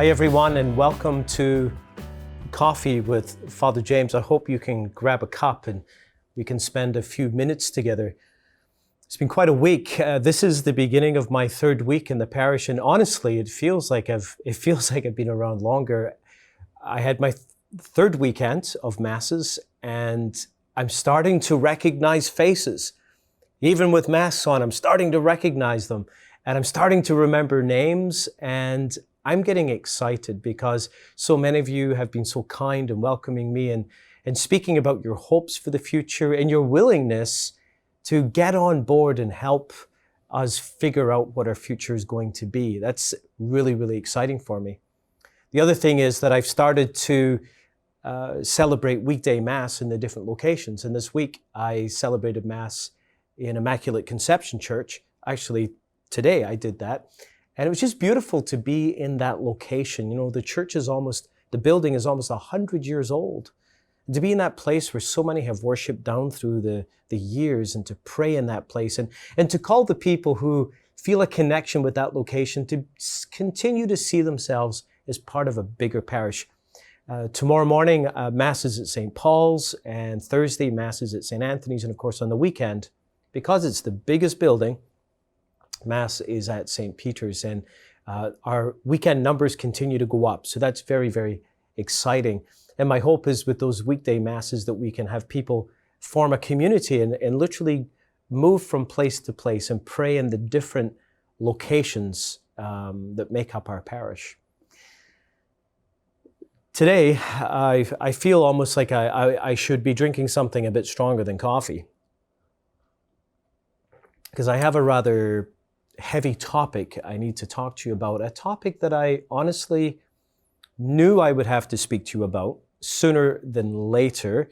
Hi everyone, and welcome to Coffee with Father James. I hope you can grab a cup and we can spend a few minutes together. It's been quite a week. This is the beginning of my third week in the parish, and honestly, it feels like I've been around longer. I had my third weekend of masses, and I'm starting to recognize faces. Even with masks on, I'm starting to recognize them, and I'm starting to remember names, and I'm getting excited because so many of you have been so kind and welcoming me and speaking about your hopes for the future and your willingness to get on board and help us figure out what our future is going to be. That's really, really exciting for me. The other thing is that I've started to celebrate weekday Mass in the different locations. And this week I celebrated Mass in Immaculate Conception Church. Actually, today I did that. And it was just beautiful to be in that location. You know, the building is almost 100 years old. And to be in that place where so many have worshiped down through the years, and to pray in that place, and to call the people who feel a connection with that location to continue to see themselves as part of a bigger parish. Tomorrow morning, Mass is at St. Paul's, and Thursday, Mass is at St. Anthony's, and of course on the weekend, because it's the biggest building, Mass is at St. Peter's, and our weekend numbers continue to go up. So that's very, very exciting. And my hope is with those weekday Masses that we can have people form a community and literally move from place to place and pray in the different locations that make up our parish. Today, I feel almost like I should be drinking something a bit stronger than coffee, because I have a rather heavy topic I need to talk to you about, a topic that I honestly knew I would have to speak to you about sooner than later,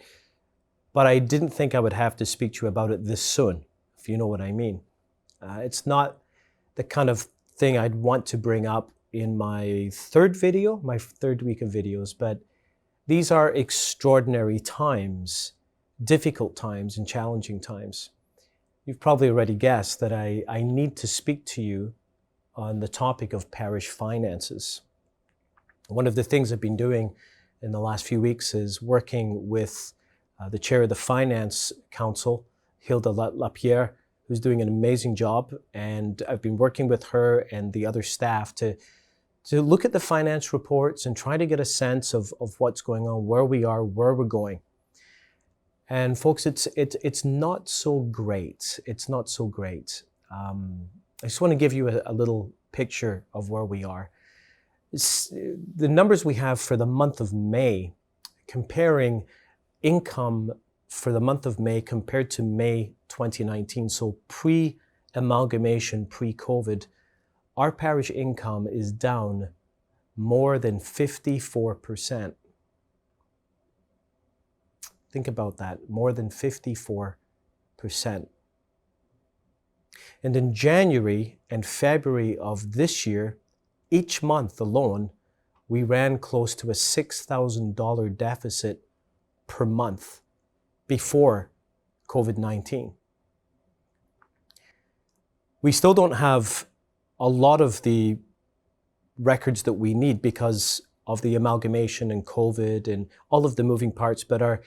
but I didn't think I would have to speak to you about it this soon, if you know what I mean. It's not the kind of thing I'd want to bring up in my third week of videos, but these are extraordinary times, difficult times and challenging times. You've probably already guessed that I need to speak to you on the topic of parish finances. One of the things I've been doing in the last few weeks is working with the chair of the Finance Council, Hilda Lapierre, who's doing an amazing job. And I've been working with her and the other staff to look at the finance reports and try to get a sense of what's going on, where we are, where we're going. And folks, it's not so great. It's not so great. I just want to give you a little picture of where we are. The numbers we have for the month of May, comparing income for the month of May compared to May 2019, so pre-amalgamation, pre-COVID, our parish income is down more than 54%. Think about that, more than 54%. And in January and February of this year, each month alone, we ran close to a $6,000 deficit per month before COVID-19. We still don't have a lot of the records that we need because of the amalgamation and COVID and all of the moving parts, but our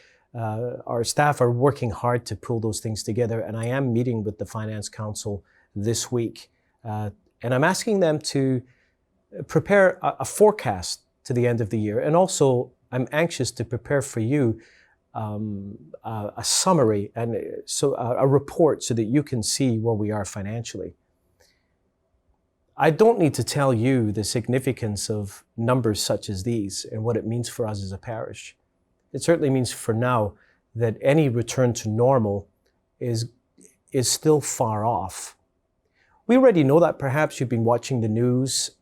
staff are working hard to pull those things together, and I am meeting with the Finance Council this week. And I'm asking them to prepare a forecast to the end of the year. And also, I'm anxious to prepare for you a summary and a report so that you can see where we are financially. I don't need to tell you the significance of numbers such as these and what it means for us as a parish. It certainly means for now that any return to normal is still far off. We already know that. Perhaps you've been watching the news,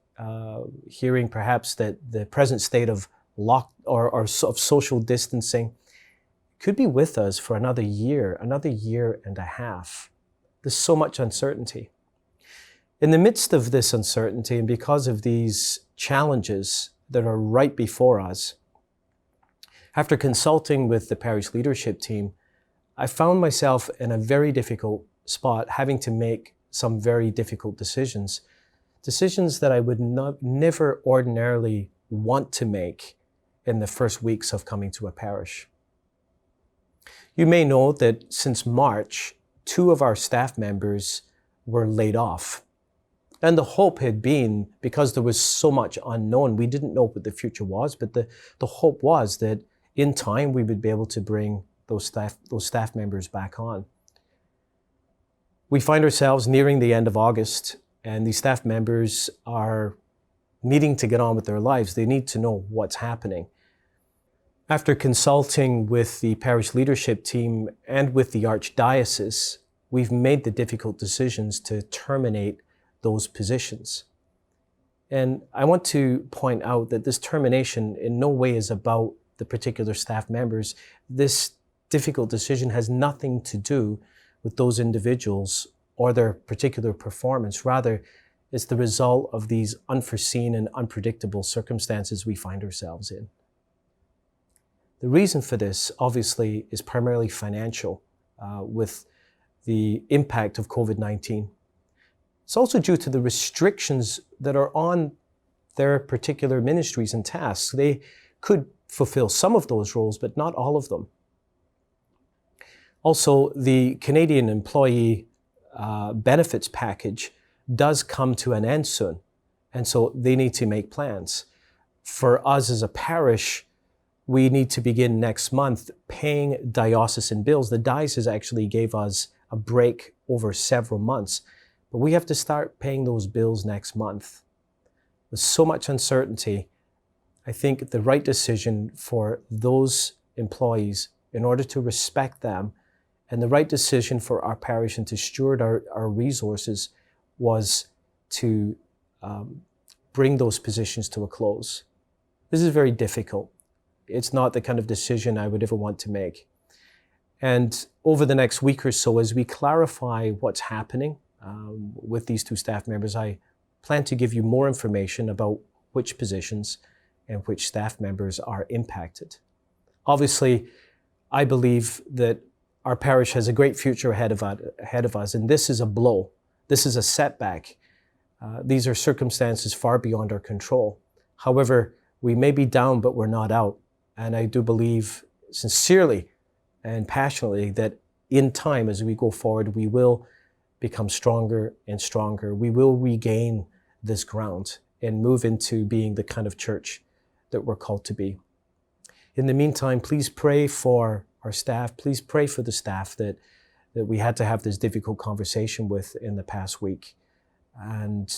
hearing perhaps that the present state of of social distancing could be with us for another year and a half. There's so much uncertainty. In the midst of this uncertainty, and because of these challenges that are right before us, after consulting with the parish leadership team, I found myself in a very difficult spot, having to make some very difficult decisions that I would never ordinarily want to make in the first weeks of coming to a parish. You may know that since March, 2 of our staff members were laid off. And the hope had been, because there was so much unknown, we didn't know what the future was, but the hope was that in time we would be able to bring those staff members back on. We find ourselves nearing the end of August, and these staff members are needing to get on with their lives. They need to know what's happening. After consulting with the parish leadership team and with the Archdiocese, we've made the difficult decisions to terminate those positions. And I want to point out that this termination in no way is about the particular staff members. This difficult decision has nothing to do with those individuals or their particular performance. Rather, it's the result of these unforeseen and unpredictable circumstances we find ourselves in. The reason for this, obviously, is primarily financial, with the impact of COVID-19. It's also due to the restrictions that are on their particular ministries and tasks. They could fulfill some of those roles, but not all of them. Also, the Canadian Employee Benefits Package does come to an end soon, and so they need to make plans. For us as a parish, we need to begin next month paying diocesan bills. The diocese actually gave us a break over several months, but we have to start paying those bills next month. With so much uncertainty, I think the right decision for those employees, in order to respect them, and the right decision for our parish and to steward our resources, was to bring those positions to a close. This is very difficult. It's not the kind of decision I would ever want to make. And over the next week or so, as we clarify what's happening with these 2 staff members, I plan to give you more information about which positions and which staff members are impacted. Obviously, I believe that our parish has a great future ahead of us, and this is a blow. This is a setback. These are circumstances far beyond our control. However, we may be down, but we're not out. And I do believe sincerely and passionately that in time, as we go forward, we will become stronger and stronger. We will regain this ground and move into being the kind of church that we're called to be. In the meantime, please pray for our staff. Please pray for the staff that we had to have this difficult conversation with in the past week. And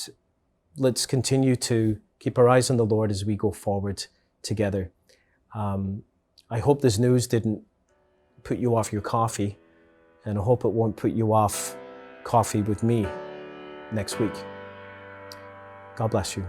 let's continue to keep our eyes on the Lord as we go forward together. I hope this news didn't put you off your coffee, and I hope it won't put you off coffee with me next week. God bless you.